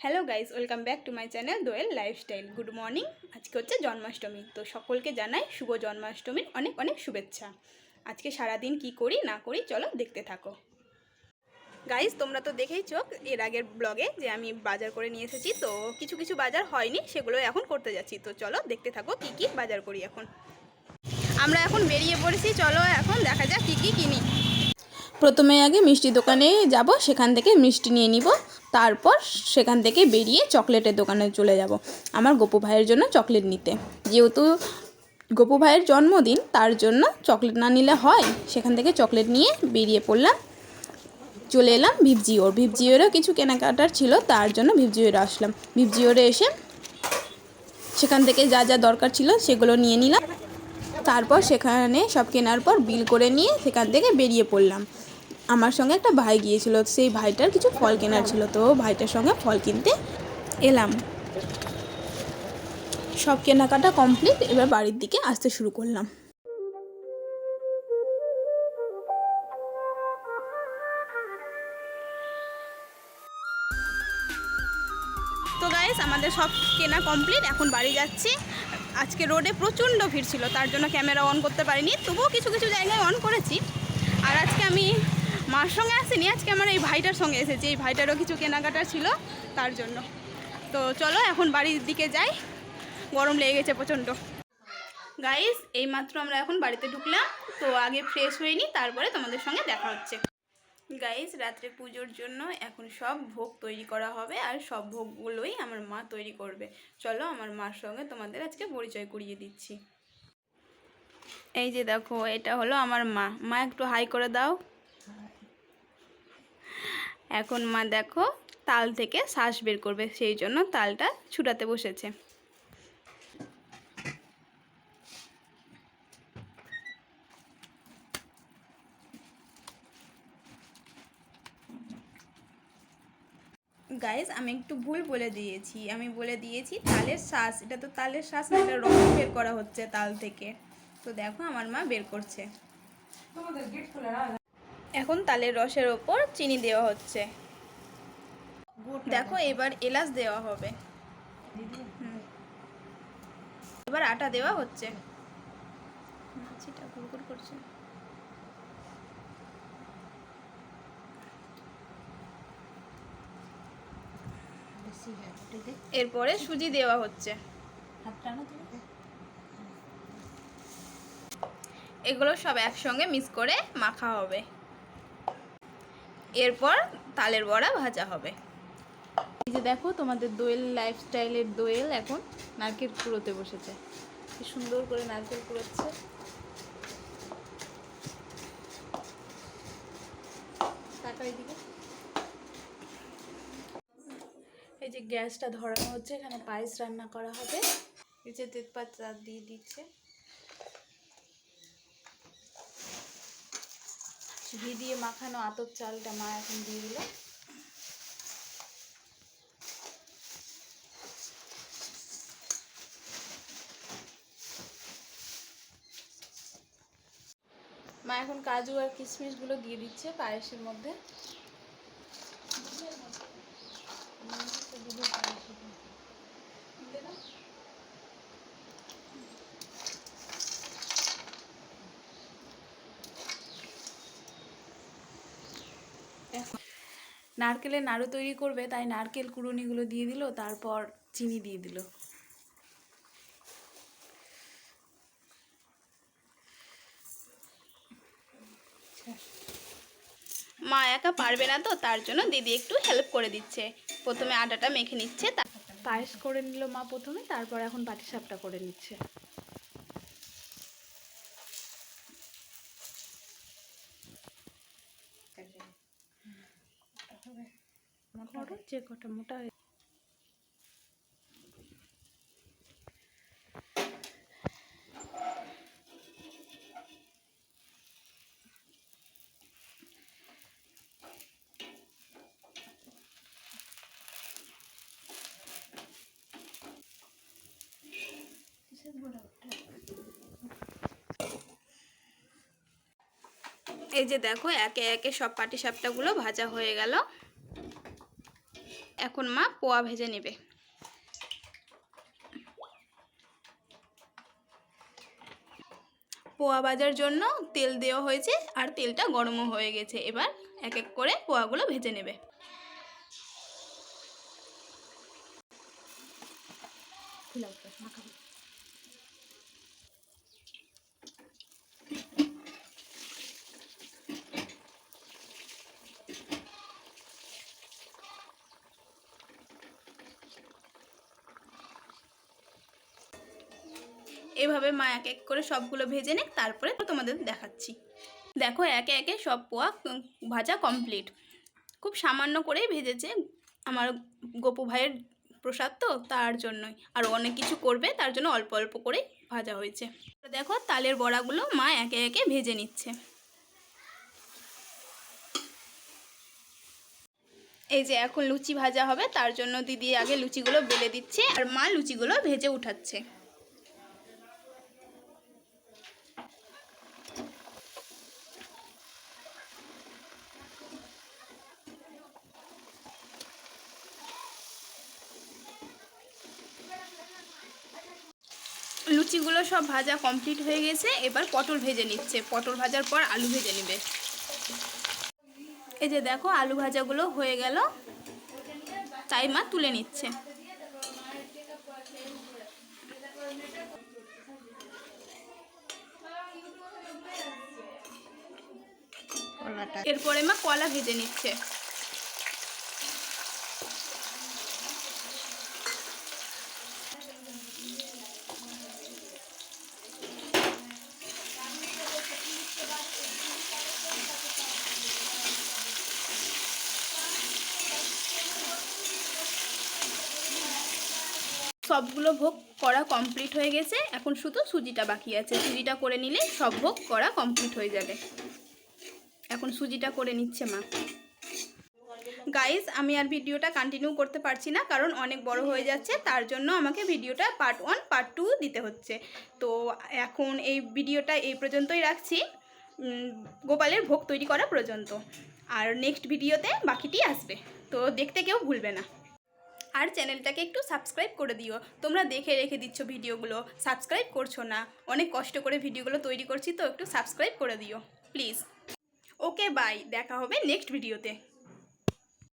Hello guys, welcome back to my channel Doyel lifestyle. Good morning. আজকে হচ্ছে জন্মাষ্টমী, তো সকলকে জানাই শুভ জন্মাষ্টমীর অনেক অনেক শুভেচ্ছা। আজকে সারাদিন কি করি না করি চলো দেখতে থাকো। গাইস, তোমরা তো দেখেইছো এর আগের ব্লগে যে আমি বাজার করে নিয়ে এসেছি, তো কিছু কিছু বাজার হয়নি, সেগুলো এখন করতে যাচ্ছি। তো চলো দেখতে থাকো কি কি বাজার করি। এখন আমরা এখন বেরিয়ে পড়েছি, চলো এখন দেখা যাক কি কি কিনি। প্রথমে আগে মিষ্টি দোকানে যাব, সেখান থেকে মিষ্টি নিয়ে নিব, তারপর সেখান থেকে বেরিয়ে চকলেটের দোকানে চলে যাব আমার গপু ভাইয়ের জন্য চকলেট নিতে। যেহেতু গপু ভাইয়ের জন্মদিন, তার জন্য চকলেট না নিলে হয়, সেখান থেকে চকলেট নিয়ে বেরিয়ে পড়লাম। চলে এলাম ভিপজিওরও কিছু কেনাকাটার ছিল, তার জন্য ভিপজিওরে আসলাম। ভিপজিওরে এসে সেখান থেকে যা যা দরকার ছিল সেগুলো নিয়ে নিলাম। তারপর সেখানে সব কেনার পর বিল করে নিয়ে সেখান থেকে বেরিয়ে পড়লাম। আমার সঙ্গে একটা ভাই গিয়েছিল, সেই ভাইটার কিছু ফল কেনার ছিল, তো ভাইটার সঙ্গে ফল কিনতে এলাম। সব কেনাকাটা কমপ্লিট, এবার বাড়ির দিকে আসতে শুরু করলাম। তো গাইস, আমাদের সব কেনা কমপ্লিট, এখন বাড়ি যাচ্ছি। আজকে রোডে প্রচণ্ড ভিড় ছিল, তার জন্য ক্যামেরা অন করতে পারিনি, তবুও কিছু কিছু জায়গায় অন করেছি। আর আজকে আমি মার সঙ্গে আসিনি, আজকে আমার এই ভাইটার সঙ্গে এসেছি। এই ভাইটারও কিছু কেনাকাটা ছিল, তার জন্য। তো চলো এখন বাড়ির দিকে যাই, গরম লেগে গেছে প্রচণ্ড। গাইস, এইমাত্র আমরা এখন বাড়িতে ঢুকলাম, তো আগে ফ্রেশ হয়ে নিই, তারপরে তোমাদের সঙ্গে দেখা হচ্ছে। গাইস, রাত্রে পুজোর জন্য এখন সব ভোগ তৈরি করা হবে, আর সব ভোগগুলোই আমার মা তৈরি করবে। চলো আমার মার সঙ্গে তোমাদের আজকে পরিচয় করিয়ে দিচ্ছি। এই যে দেখো, এটা হলো আমার মা। মা একটু হাই করে দাও। এখন মা দেখো তাল থেকে শ্বাস বের করবে, সেই জন্য তালটা ছুটাতে বসেছে। গাইস, আমি একটু ভুল বলে দিয়েছি, আমি বলে দিয়েছি তালের শ্বাস। এটা তো তালের শ্বাস না, এটা রস বের করা হচ্ছে তাল থেকে। তো দেখো আমার মা বের করছে। এখন তালের রসের ওপর চিনি দেওয়া হচ্ছে। দেখো এবার এলাচ দেওয়া হবে। এবার আটা দেওয়া হচ্ছে। মাছিটা গুড়গুড় করছে। এরপরে সুজি দেওয়া হচ্ছে। এগুলো সব একসঙ্গে মিক্স করে মাখা হবে। এরপর তালের বড়া ভাজা হবে। এই যে দেখো, তোমাদের দোয়েল লাইফস্টাইলের দোয়েল এখন নারকেল কুড়োতে বসেছে। কি সুন্দর করে নারকেল কুড়োচ্ছে। এই যে গ্যাসটা ধরানো হচ্ছে, এখানে পায়েস রান্না করা হবে। এই যে তেজপাতা দিয়ে দিচ্ছে। ঘি দিয়ে মাখানো আতপ চালটা মা এখন দিয়ে দিল। মা এখন কাজু আর কিশমিশগুলো দিয়ে দিচ্ছে পায়েসের মধ্যে। নারকেলের নাড়ু তৈরি করবে, তাই নারকেল কুড়ুনিগুলো দিয়ে দিল, তারপর চিনি দিয়ে দিল। মা একা পারবে না, তো তার জন্য দিদি একটু হেল্প করে দিচ্ছে। প্রথমে আটাটা মেখে নিচ্ছে, পায়েস করে নিল মা প্রথমে, তারপর এখন পাটিসাপটা করে নিচ্ছে। যে কটা মোটা এই যে দেখো, একে একে সব পাটিসাপটাগুলো ভাজা হয়ে গেল। এখন মা পোয়া ভেজে নেবে। পোয়া ভাজার জন্য তেল দেওয়া হয়েছে আর তেলটা গরমও হয়ে গেছে। এবার এক এক করে পোয়াগুলো ভেজে নেবে। এভাবে মা এক এক করে সবগুলো ভেজে নেক, তারপরে তোমাদের দেখাচ্ছি। দেখো একে একে সব পোয়া ভাজা কমপ্লিট। খুব সামান্য করেই ভেজেছে, আমার গোপু ভাইয়ের প্রসাদ তো তার জন্যই, আর অনেক কিছু করবে তার জন্য অল্প অল্প করেই ভাজা হয়েছে। দেখো তালের বড়াগুলো মা একে একে ভেজে নিচ্ছে। এই যে এখন লুচি ভাজা হবে, তার জন্য দিদি আগে লুচিগুলো বেলে দিচ্ছে আর মা লুচিগুলো ভেজে উঠাচ্ছে। লুচিগুলো সব ভাজা কমপ্লিট হয়ে গেছে। এবার পটল ভেজে নিচ্ছে, পটল ভাজার পর আলু ভেজে নেবে। এই যে দেখো আলু ভাজাগুলো হয়ে গেল, তাই মা তুলে নিচ্ছে। এরপরে মা কলা ভেজে নিচ্ছে। সবগুলো ভোগ করা কমপ্লিট হয়ে গেছে, এখন শুধু সুজিটা বাকি আছে। সুজিটা করে নিলে সব ভোগ করা কমপ্লিট হয়ে যাবে। এখন সুজিটা করে নিচ্ছে মা। গাইস আমি আর ভিডিওটা কন্টিনিউ করতে পারছি না, কারণ অনেক বড় হয়ে যাচ্ছে, তার জন্য আমাকে ভিডিওটা পার্ট 1 পার্ট 2 দিতে হচ্ছে। তো এখন এই ভিডিওটা এই পর্যন্তই রাখছি, গোপালের ভোগ তৈরি করা পর্যন্ত। আর নেক্সট ভিডিওতে বাকিটি আসবে, তো দেখতে কেউ ভুলবে না। আর চ্যানেলটাকে একটু সাবস্ক্রাইব করে দিও। তোমরা দেখে রেখে দিচ্ছ ভিডিওগুলো, সাবস্ক্রাইব করছো না। অনেক কষ্ট করে ভিডিওগুলো তৈরি করছি, তো একটু সাবস্ক্রাইব করে দিও প্লিজ। ওকে বাই, দেখা হবে নেক্সট ভিডিওতে।